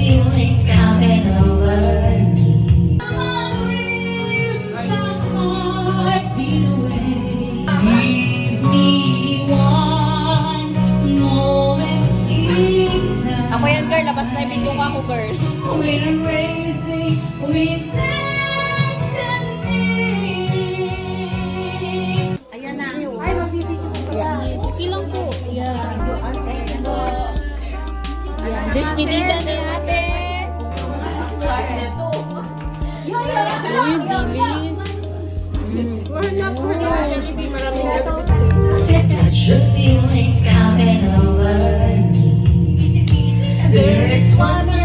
feelings coming over me. Give me one moment in time. Ako yan, girl. Labas na yung video ko ako, girl. We're racing with destiny. Ayan na. Ay, magbibigyan ko pala. Sige lang po. Ayan. Ayan. Despedida ni ate. Uy, bilis. Sige, maraming Such a feeling's coming over me. There is one